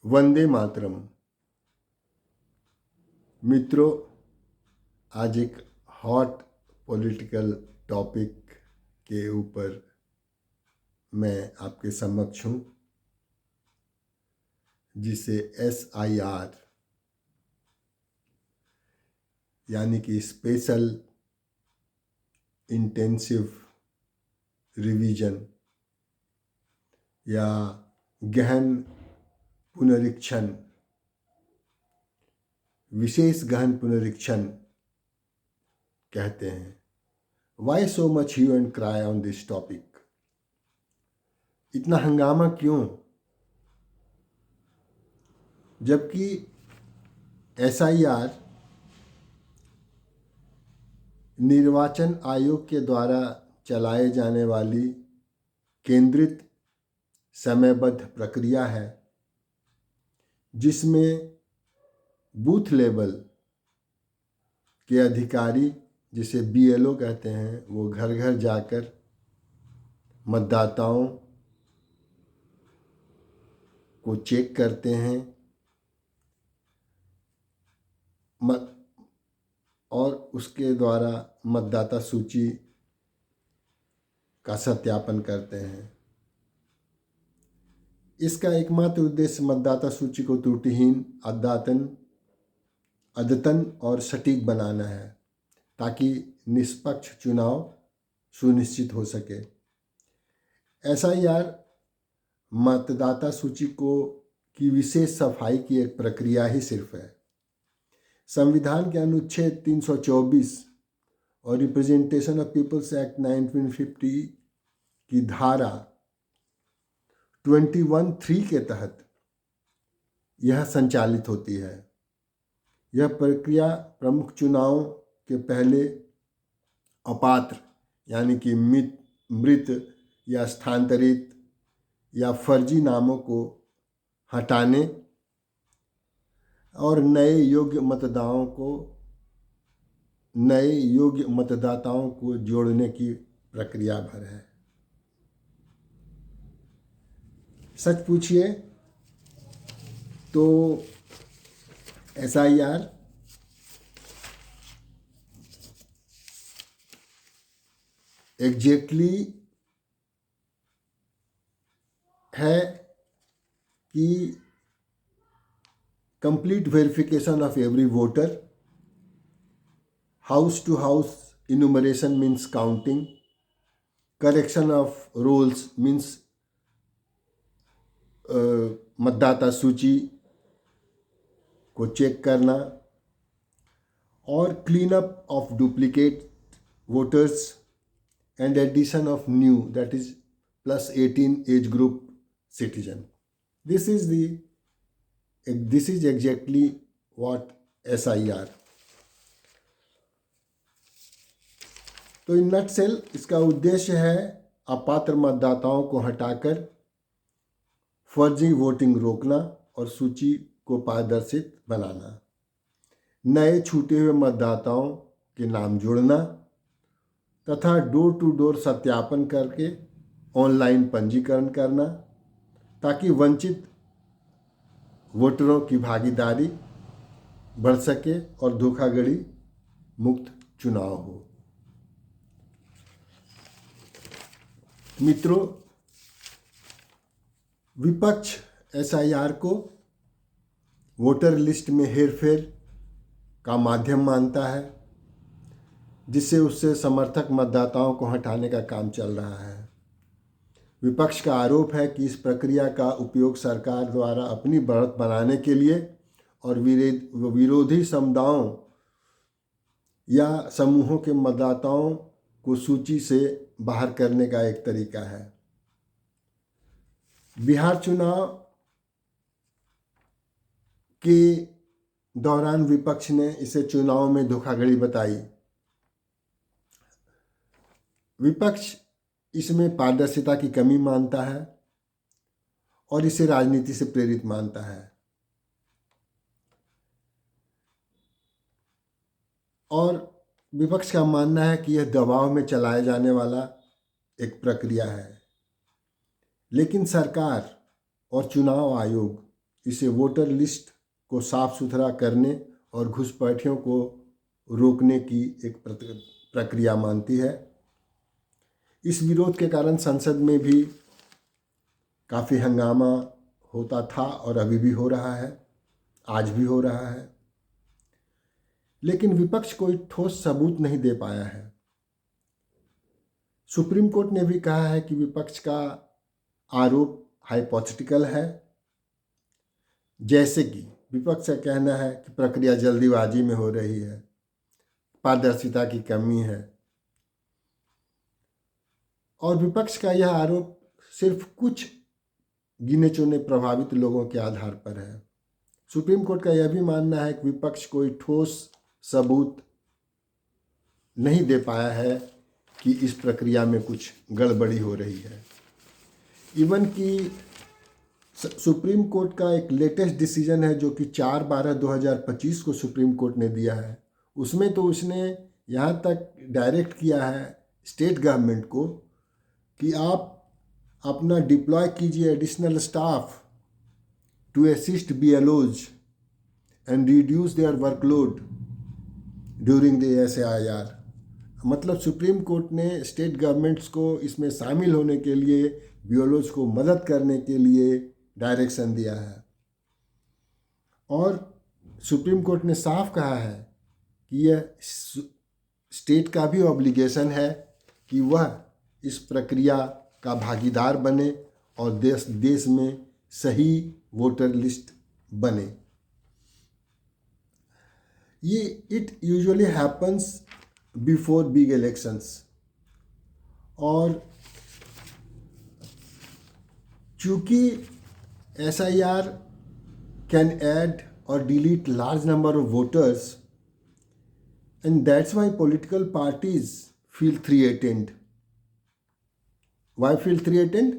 वंदे मातरम। मित्रों, आज एक हॉट पॉलिटिकल टॉपिक के ऊपर मैं आपके समक्ष हूँ, जिसे SIR यानी कि स्पेशल इंटेंसिव रिवीजन या गहन पुनरीक्षण, विशेष गहन पुनरीक्षण कहते हैं। Why so much hue and cry on this topic? इतना हंगामा क्यों, जबकि SIR निर्वाचन आयोग के द्वारा चलाए जाने वाली केंद्रित समयबद्ध प्रक्रिया है, जिसमें बूथ लेवल के अधिकारी, जिसे BLO कहते हैं, वो घर घर जाकर मतदाताओं को चेक करते हैं और उसके द्वारा मतदाता सूची का सत्यापन करते हैं। इसका एकमात्र उद्देश्य मतदाता सूची को त्रुटिहीन, अद्यतन और सटीक बनाना है, ताकि निष्पक्ष चुनाव सुनिश्चित हो सके। SIR मतदाता सूची की विशेष सफाई की एक प्रक्रिया ही सिर्फ है। संविधान के अनुच्छेद 324 और रिप्रेजेंटेशन ऑफ पीपल्स एक्ट 1950 की धारा 21(3) के तहत यह संचालित होती है। यह प्रक्रिया प्रमुख चुनावों के पहले अपात्र यानी कि मृत या स्थानांतरित या फर्जी नामों को हटाने और नए योग्य मतदाताओं को जोड़ने की प्रक्रिया भर है। सच पूछिए तो SIR एग्जैक्टली है कि complete verification of every voter, house to house enumeration means counting, correction of rolls means मतदाता सूची को चेक करना, और clean up of duplicate voters and addition of new, that is +18 age group citizen. This is exactly what SIR. तो इन nutshell इसका उद्देश्य है अपात्र मतदाताओं को हटाकर फर्जी वोटिंग रोकना और सूची को पारदर्शित बनाना, नए छूटे हुए मतदाताओं के नाम जोड़ना तथा डोर टू डोर सत्यापन करके ऑनलाइन पंजीकरण करना, ताकि वंचित वोटरों की भागीदारी बढ़ सके और धोखाधड़ी मुक्त चुनाव हो। मित्रों, विपक्ष SIR को वोटर लिस्ट में हेरफेर का माध्यम मानता है, जिससे उससे समर्थक मतदाताओं को हटाने का काम चल रहा है। विपक्ष का आरोप है कि इस प्रक्रिया का उपयोग सरकार द्वारा अपनी बढ़त बनाने के लिए और विरोधी समुदायों या समूहों के मतदाताओं को सूची से बाहर करने का एक तरीका है। बिहार चुनाव के दौरान विपक्ष ने इसे चुनाव में धोखाधड़ी बताई। विपक्ष इसमें पारदर्शिता की कमी मानता है और इसे राजनीति से प्रेरित मानता है, और विपक्ष का मानना है कि यह दबाव में चलाया जाने वाला एक प्रक्रिया है। लेकिन सरकार और चुनाव आयोग इसे वोटर लिस्ट को साफ सुथरा करने और घुसपैठियों को रोकने की एक प्रक्रिया मानती है। इस विरोध के कारण संसद में भी काफ़ी हंगामा होता था और अभी भी हो रहा है, आज भी हो रहा है। लेकिन विपक्ष कोई ठोस सबूत नहीं दे पाया है। सुप्रीम कोर्ट ने भी कहा है कि विपक्ष का आरोप हाइपोथेटिकल है। जैसे कि विपक्ष का कहना है कि प्रक्रिया जल्दीबाजी में हो रही है, पारदर्शिता की कमी है, और विपक्ष का यह आरोप सिर्फ कुछ गिने चुने प्रभावित लोगों के आधार पर है। सुप्रीम कोर्ट का यह भी मानना है कि विपक्ष कोई ठोस सबूत नहीं दे पाया है कि इस प्रक्रिया में कुछ गड़बड़ी हो रही है। इवन कि सुप्रीम कोर्ट का एक लेटेस्ट डिसीजन है जो कि 4/12/2025 को सुप्रीम कोर्ट ने दिया है, उसमें तो उसने यहाँ तक डायरेक्ट किया है स्टेट गवर्नमेंट को कि आप अपना डिप्लॉय कीजिए additional staff to assist BLOs and reduce their workload during the SIR। मतलब सुप्रीम कोर्ट ने स्टेट गवर्नमेंट्स को इसमें शामिल होने के लिए, BLOs को मदद करने के लिए डायरेक्शन दिया है। और सुप्रीम कोर्ट ने साफ कहा है कि यह स्टेट का भी ऑब्लिगेशन है कि वह इस प्रक्रिया का भागीदार बने और देश में सही वोटर लिस्ट बने। ये it usually happens before big elections, और चूँकि SIR can add or delete large number of voters, and that's why political parties feel threatened. Why feel threatened?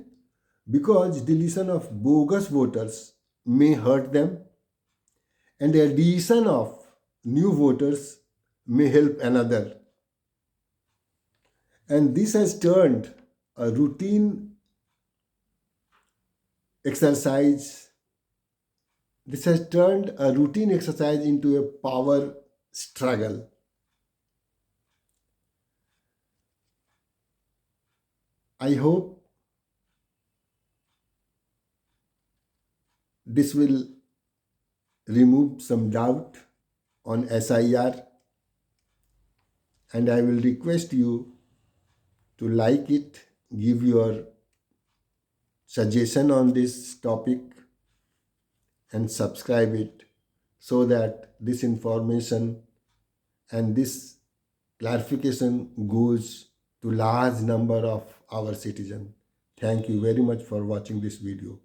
Because deletion of bogus voters may hurt them, and the addition of new voters may help another. And this has turned a routine exercise into a power struggle. I hope this will remove some doubt on SIR, and I will request you to like it, give your suggestion on this topic, and subscribe it so that this information and this clarification goes to large number of our citizens. Thank you very much for watching this video.